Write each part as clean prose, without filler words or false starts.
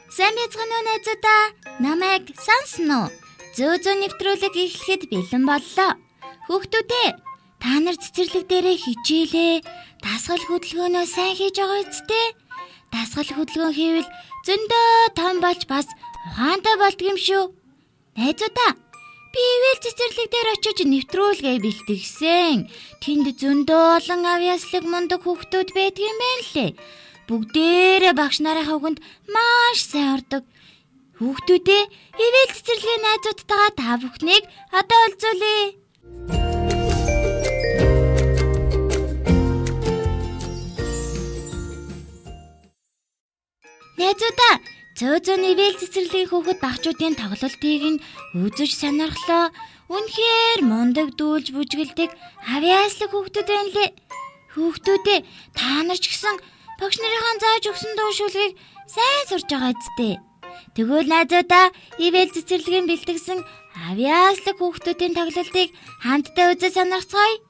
Сайн байцгаана уу найзуудаа? Намайг сонсноо. Зөө нэвтрүүлэг эхлэхэд бэлэн боллоо. Хүүхдүүдээ, та нар цэцэрлэг дээрээ хичээлээ. Дасгал хөдөлгөөнөө сайн хийж байгаа үсттэй. Дасгал хөдөлгөөн хийвэл зөндөө том болж бас ухаантай болдго юм шүү. Найзуудаа, би ивэл цэцэрлэг дээр очиж нэвтрүүлгээ бэлтгэсэн. Тэнд зөндөө олон авьяаслаг мундаг хүүхдүүд байдаг юм байна лээ. Бүгдээрээ багш нарын хавганд маш сайн ордог. Хүүхдүүдээ, ивэл цэцэрлэгийн найзуудтайгаа та бүхнийг одоо уулзуулъя. Найзуудаа, зөө ивэл цэцэрлэгийн хүүхэд багчуудын тоглолтыг нь үзэж сонирхлоо. Үнэхээр мундаг дүүлж бүжгэлдэг авьяаслаг хүүхдүүд байна лээ. Хүүхдүүдээ, та нар ч гэсэн багш нарынхаа зааж өгсөн дуушуулгыг сайн сурж байгаа зү. Тэгвэл найзуудаа, ивэл цэцэрлэгийн бэлтгэсэн авьяаслаг хүүхдүүдийн тоглолтыг хамтдаа үзэж сонирхцгаая.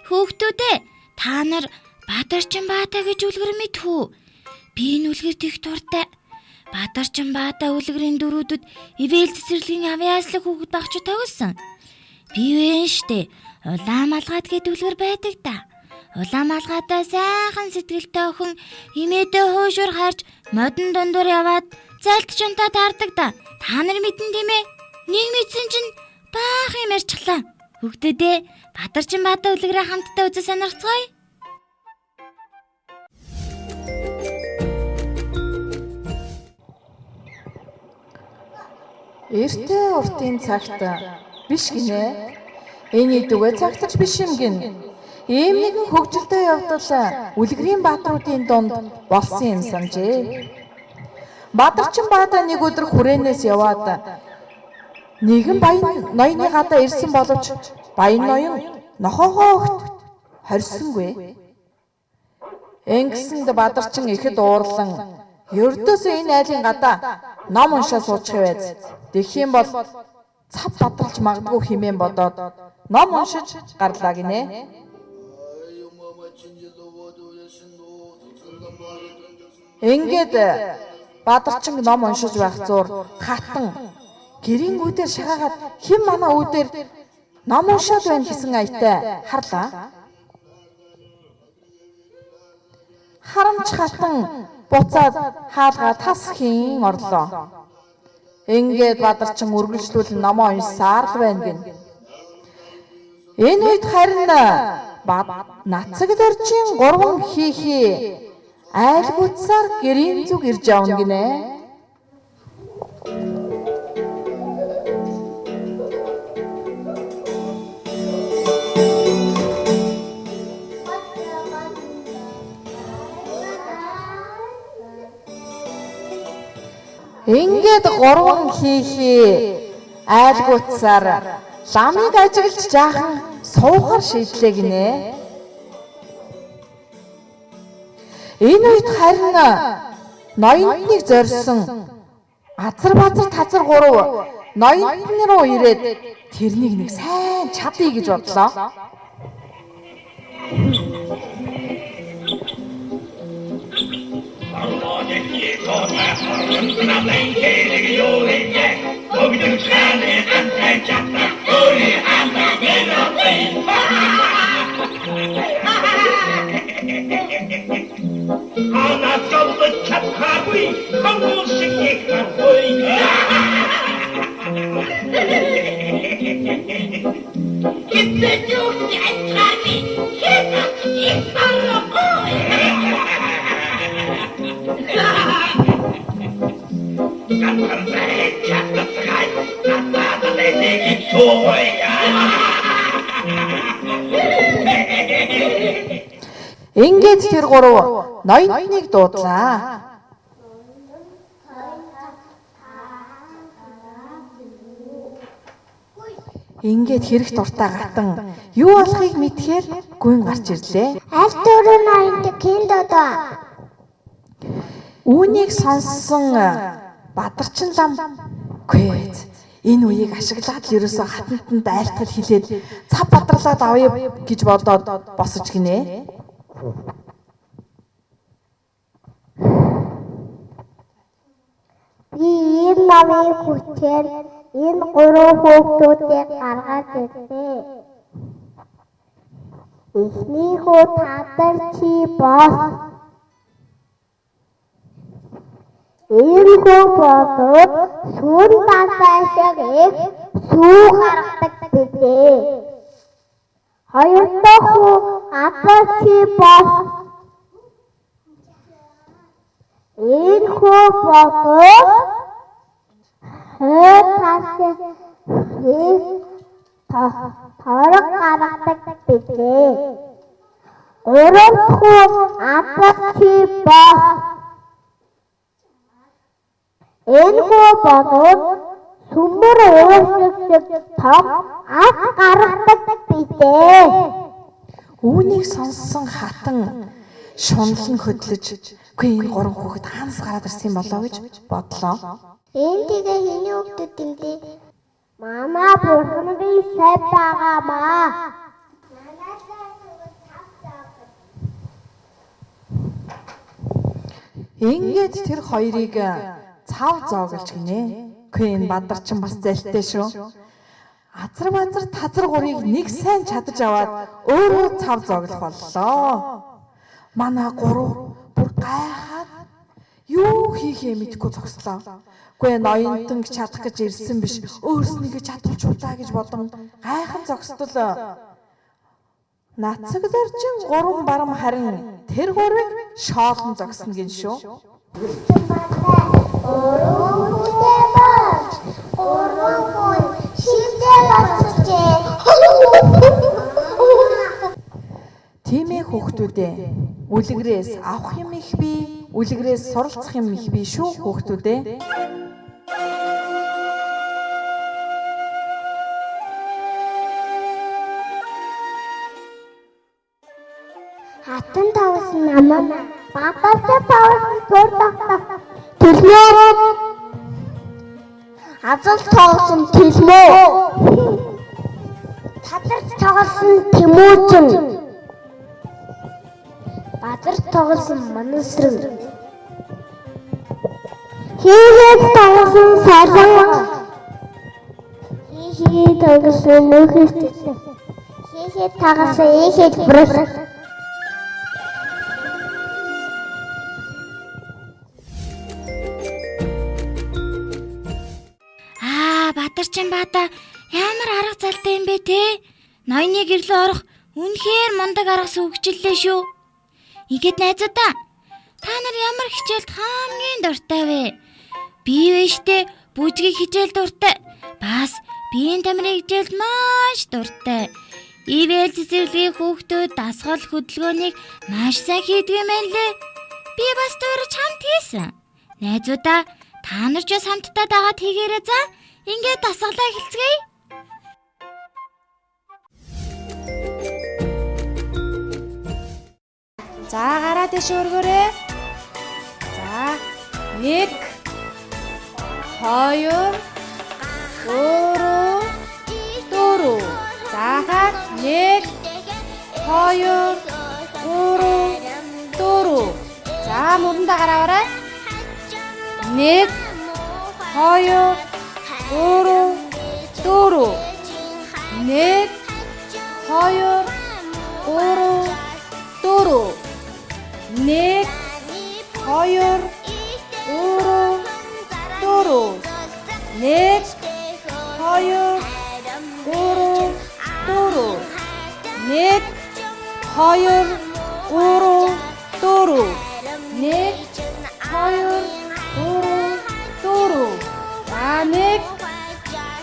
Хүүхдүүдээ та нар Бадарчин Баатаа гэж үлгэр мэдхүү. Би энэ үлгэрт их дуртай. Бадарчин Баатаа үлгэрийн дөрүүдд ивэл цэцэрлэгийн авьяаслаг хүүхэд багч тогсон. Би вэ штэ. Улаан малгайд гэд үлгэр байдаг да. Улаан малгайдаа сайхан сэтгэлтэй охин имээдээ хуушур харж модон дундуур яваад зайлт чонтоо таардаг да. Та нар мэдэн тийм ээ? Нэг мэдсэн чинь баах юм ярьчихлаа. Хүүхдүүдээ Бадарчин Баатаа үлгэрээ хамтдаа үзэж сонирхцгаая. Эртээ уртын цагт биш гинэ. Эний дүгэ цагтч биш юм гин. Ийм нэгэн хөгжилтэй явдал үлгэрийн баатруудын дунд болсон юм санжээ. Бадарчин Баатаа нэг өдөр хүрээнээс яваад нэгэн баян ноёны гадаа ирсэн боловч баян ноён нохоогоо огт хорьсонгүй. Ингэсэнд Бадарчин ихэд уурлан ердөөсөө энэ айлын гадаа ном уншаа суучих байз. Тэгэх юм бол цав бадалж магадгүй хэмээн бодоод ном уншиж гарлаа гинэ. Ингээд Бадарчин ном уншиж байх зур хатан гэрийн үүдээр шахаагаад хэн манай үүдээр ном уншаад байна гэсэн аятай харлаа. Харамч хатан буцаад хаалгаа тас хийн орлоо. Ингээд Бадарчин үргэлжлүүлэн номоо уншсаар л байна гин. Энэ үед харин нацаг дөржин 3 хийхий айлгуудсаар гэрийн зүг ирж явна гинэ. Ингээд гурван хийхээ айлгуутсаар ламыг ажиглаж жаахан суухаар шийдлээ гинэ. Энэ үед харин ноёнтныг зорьсон азар базар тазар гурав ноёнтны руу ирээд тэрнийг нэг сайн чадъя гэж бодлоо. Ингээд тэр гурав ноёнтныг дуудлаа. Ингээд хэрэг дуртай гатан юу болохыг мэдхээр гүйн гарч ирлээ. Аль дөрөв ноёнт киндодоо. Үүнийг сонссон Бадарчин лам гээз энэ үеийг ашиглаад ерөөсө хатантанд айлтгал хилээд цав бадарлаад авъя гэж бодоод босож гинэ. Би энэ намын хүчээр энэ гурван хүүхдүүдийг гаргаж ирлээ. Эхнийхөө Тадарчи бос. Энэхүү бодоод сүн тасаа шиг их сүү гаргадаг билээ. Хоёр дахь хүү Тадарчи бос. Энэхүү бодоод тасаа торог гаргадаг билээ. Гурав дахь хүү Тадарчи бос. Энэхүү бодоод сүмбэр ууршиг том ад гаргадаг билээ. Үүнийг сонссон хатан шунлан хөдлөж үгүй энэ гурван хүүхэд хаанаас гараад ирсэн болоо гэж бодлоо. Энэ тэгээ хэний хүүхдүүд юм бэ? Мама бурхны сайд байгаамаа. Ингээд тэр хоёрыг цав зооглож гинэ. Үгүй энэ Бадарчин бас залтай шүү. Азар базар тазар гурыг нэг сайн чадаж аваад өөрөө цав зооглох боллоо. Манай гурав бүр гайхаад юу хийхээ мэдэхгүй зогслоо. Үгүй ноёнтон чадах гэж ирсэн биш. Өөрснийгээ чадвалчулаа гэж бодон гайхан зогсдол нацагдарчин гурван барам харин тэр гурвыг шоолон зогсно гин шүү. Тимээ хүүхдүүдээ үлгэрээс авах юм их би, үлгэрээс суралцах юм их би шүү хүүхдүүдээ. Хатан тавс намаа Бадарчин тавс төр тахтах төлмөө. Азал тавсан төлмөө. Тадарч тавсан тэмүүжин. Бадар тавсан манасрын. Хийгээд тавсан саран. Хийгээд тавсан нөхөстэй. Хийгээд тавсан ийхэд брус. Бадарчин баада ямар арга залтай юм бэ те? Ноёны гэрлөө орох үнэхээр мундаг арга сүгжиллээ шүү. Игээд найзуудаа та нар ямар хичээлд хамгийн дуртай вэ? Би вэштэй бүжгийг хичээл дуртай. Бас биеийн тамирын хичээлд маш дуртай. Ивэл цэцэрлэгийн хүүхдүүд дасгал хөдөлгөөнийг маш сайн хийдэг юм байна лээ. Би бас дуурайж хамт хийсэн. Найзуудаа Та нар ч бас хамтдаа дагаад хийгээрэй за. Ингээд дасгалаа эхэлцгээе. За гараа дэш өргөөрэй. За 1 2 3 4. За 1 2 3 4. За мөрөндөө гараарай. 1 2 3 4. 1 2 3 4. 1 2 3 4. 1 2 3 4. 1 2 3 4. 1 2 3 4. За 1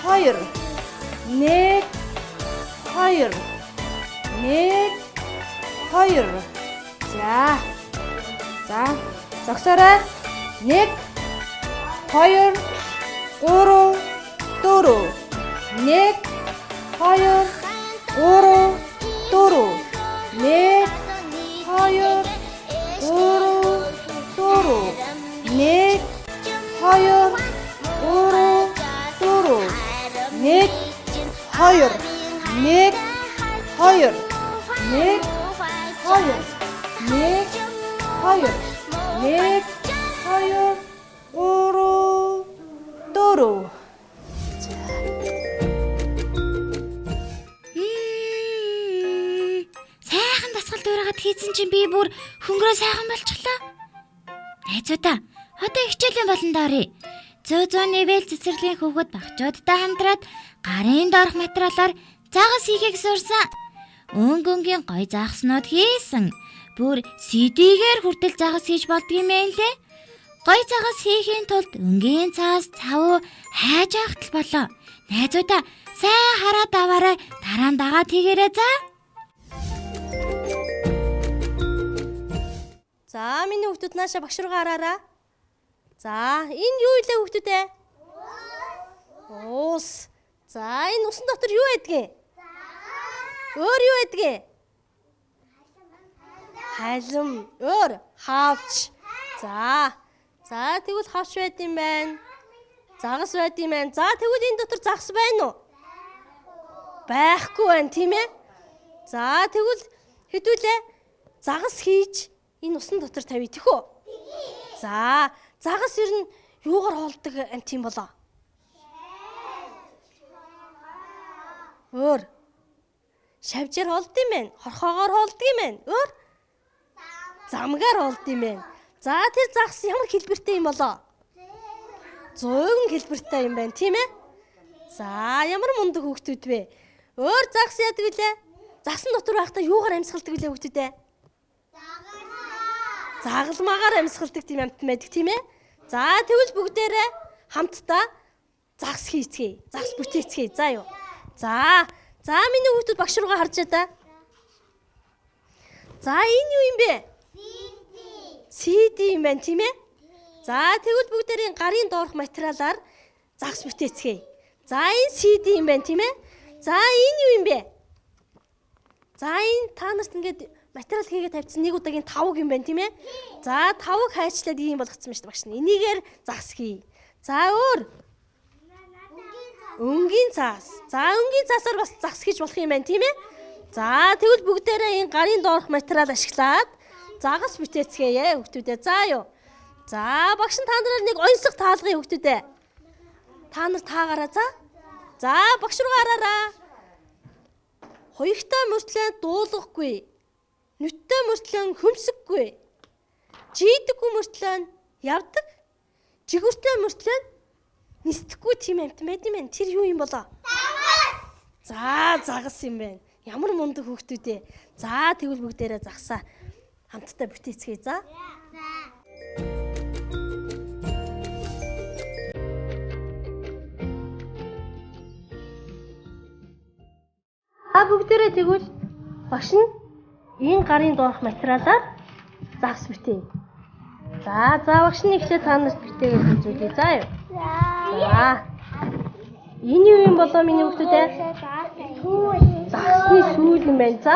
2 1 2 1 2. За зогсоорой. 1 2 3 4. 1 2 3 4. 1 2 3 4. 1 2 3 4. 1 2 1 2 1 2 1 2 1 2 3 4. Сайхан дасгал дуурайгаад хийсэн чинь би бүр хөнгөрөө сайхан болчихлоо. Найзуудаа, одоо хичээлийн болонд оръё. Зөөнэ вэл цэцэрлэгийн хүүхэд багчуудтай хамтраад гарын доорх материалаар загас хийхийг сурсан. Өнгөнгийн гой загснууд хийсэн. Бүр CD-гээр хүртэл загас хийж болдгийм ээ лээ. Гой загас хийхийн тулд өнгийн цаас цав хайж ахтал болоо. Найзуудаа сайн хараад аваарай. Дараа нь дагаад хийгээрэй за. За миний хүүхдүүд нааша багш руугаа хараараа. За энэ юу илээ хүүхдүүдээ? Уус. За энэ усан дотор юу байдгийг? Өөр юу байдгийг? Халим. Өөр хавч. За тэгвэл хавч байд юм байна. Загас байд юм байна. За тэгвэл энэ дотор загас байна уу? Байхгүй байна тийм ээ. За тэгвэл хэдүүлээ загас хийж энэ усан дотор тавья тийх үү? За загас ер нь юугаар холддог амт юм болоо? Өөр. Шавжаар холд юм байна. Хорхоогоор холд юм байна. Өөр. Замгаар холд юм байна. За тэр загас ямар хэлбэртэй юм болоо? 100 хэлбэртэй юм байна тийм ээ? За ямар мундаг хүүхдүүд вэ? Өөр загас яадаг вүлээ? Загсан дотор байхдаа юугаар амьсгалдаг вүлээ хүүхдүүдээ? Загалмаагаар амьсгалдаг тийм амт байдаг тийм ээ? За тэгвэл бүгдээрээ хамтдаа загас хийцгээе. Загас бүтээцгээе. За юу? За миний хүүхдүүд багш руугаа харж та. За энэ юу юм бэ? CD юм байна тийм ээ? За тэгвэл бүгдээрээ гарын доорх материалаар загас бүтээцгээе. За энэ CD юм байна тийм ээ? За энэ юу юм бэ? За энэ та нарт ингээд материал хийгээ тавьчихсан нэг удаагийн тавг юм байна тийм ээ? За тавг хайчлаад ийм болгоцсон байна шүү дээ багш нь. Энийгээр загас хий. За өөр. Өнгийн цаас. За өнгийн цаасаар бас загас хийж болох юм байна тийм ээ? За тэгвэл бүгдээрээ энэ гарын доорх материал ашиглаад загас бүтээцгээе хүүхдүүдээ. За юу? За багш нь та нараар нэг онцлог таалгын хүүхдүүдээ. Та нар таагаараа за. За багш руу гараараа. Хоёртой мөртлөө дуулахгүй. Нүдтэй мөртлөө хөмсөггүй. Жийдэггүй мөртлөө явдаг. Жигүүртэй мөртлөө нисдэхгүй тийм амт байд юм байна. Тэр юу юм болоо? За загас юм байна. Ямар мундаг хүүхдүүд ээ. За тэгвэл бүгдээрээ загсаа хамтдаа бүтээцгээе за. Бүгдээрээ тэгвэл багш нь энэ гарын доорх материалаар загас бүтээе. За багшны ихлэ та нарт битээгээд үзүүлье. За юу. За. Энэ юу юм болоо миний хүүхдүүдээ? Загсны сүүл юм байна. За.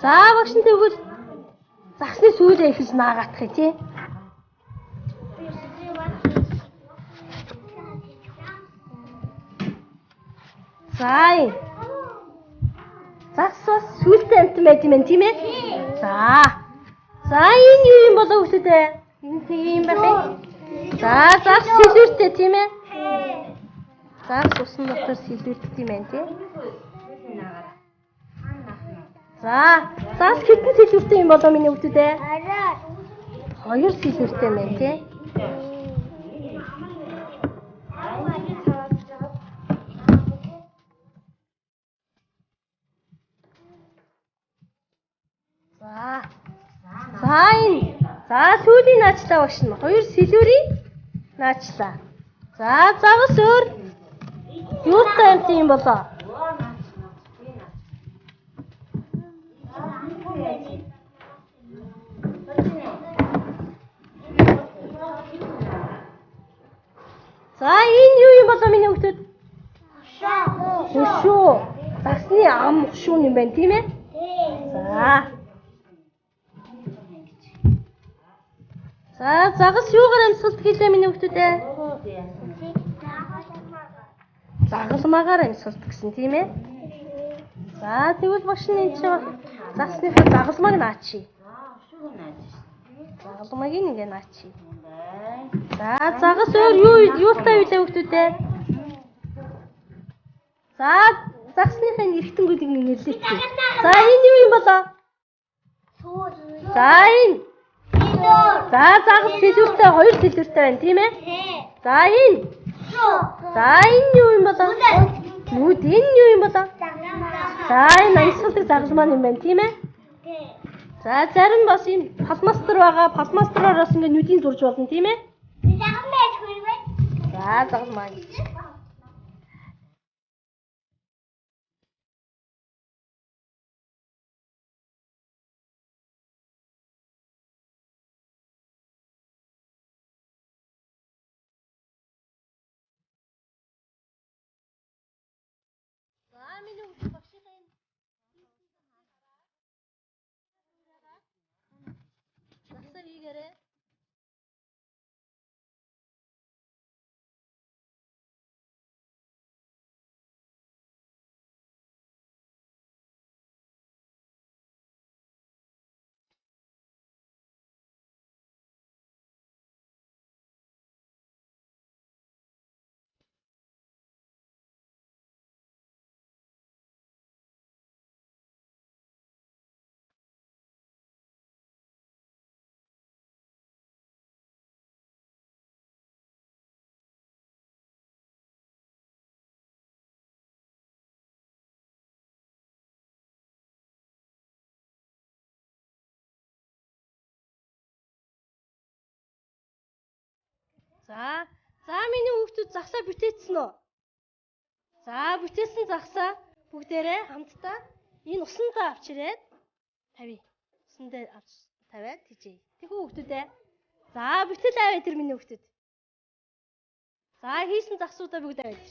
За багш нь тэгвэл загсны сүүлээ ихэж наагаатах тий. За. Загс бас сүүлтэй амт байт юм байна тийм ээ? За. За энэ юу юм болоо хүүхдүүдээ? Энэ юм байна. За загс сэлүүртэй тийм ээ? Загс усан дотор сэлүүртэй юм байна тийм? За загс хэдэн сэлүүртэй юм болоо миний хүүхдүүдээ? 2 сэлүүртэй юм байна тийм? За сүүлийн наачлаа багш нь 2 сэлүүрийн наачлаа. За загас өөр юутай амт юм болоо? За энэ юу юм болоо миний хүүхдүүд? Хөшөө. Загсны ам хөшөө юм байна тийм ээ? За загас юугаар амьсгалдаг гэлээ миний хүүхдүүдээ? Загалмаагаар амьсгалдаг гэсэн тийм ээ? За тэгвэл багш нь энэ чинь загсныхаа загалмааг наачи. Загалмааг ингээ наачи. За загас өөр юутай вэ хүүхдүүдээ? За загсныхаа эргэтэнгүүдийг нэлээч. За энэ юу юм болоо? За энэ. За загас сэлүүртэй 2 сэлүүртэй байна тийм ээ? За энэ. За энэ юу юм болоо? Нүд энэ юу юм болоо? За энэ амьсгалдаг загалмаа юм байна тийм ээ? За зарим бас юм пластмастер байгаа. Пластмастероос ингээ нүдийн зурж болно тийм ээ? За загалмаа. Миний хүүхд багшийнхаа энэ насаар хийгээрээ. За миний хүүхдүүд загсаа бүтээсэн үү? За бүтээсэн загсаа бүгдээрээ хамтдаа энэ усандаа авч ирээд тавь. Усандаа авч тавиад тийжээ. Тэхүү хүүхдүүдээ. За бүтэл аваа тэр миний хүүхдүүд. За хийсэн загсуудаа бүгд аваач.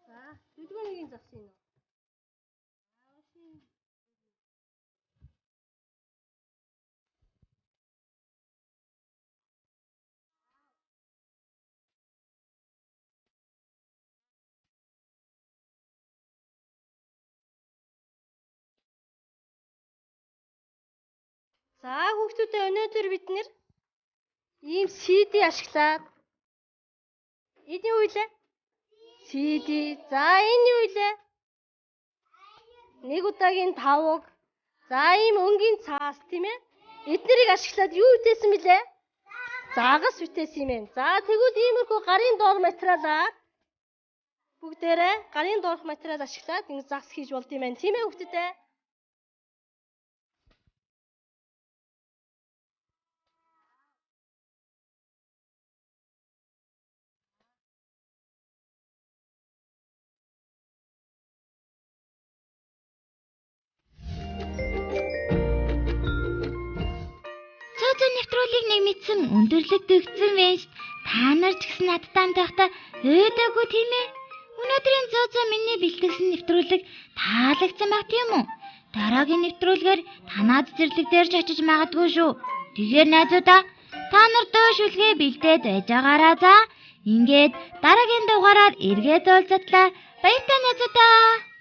За дөрөвгийн загс юм уу? За хүүхдүүдээ өнөөдөр бид нэр ийм CD ашиглаад эдний үйлээ CD за энэ үйлээ нэг удаагийн тавг за ийм өнгийн цаас тийм ээ эднэрийг ашиглаад юу үтээсэн бilé загас үтээсэн юм байна. За тэгвэл иймэрхүү гарын доор материалаар бүгдээрээ гарын доорх материал ашиглаад ингэ загас хийж болд юм байна. Тийм ээ хүүхдүүдээ. зөө нэвтрүүлгийг нэг мэдсэн өндөрлөг дэгдсэн байж та нар ч гэсэн надтай хамт байхдаа өөдөөгүй тийм ээ. Өнөөдрийн зөө миний бэлтгэсэн нэвтрүүлэг таалагдсан баг тийм үү? Дараагийн нэвтрүүлгээр танаа цэцэрлэг дээр ч очиж магадгүй шүү. Тэгэхээр найзуудаа та нар дөөшүүлгээ бэлдээд байж байгаараа за. Ингээд дараагийн дугаараар эргээд уулзтлаа. Баяртай найзуудаа.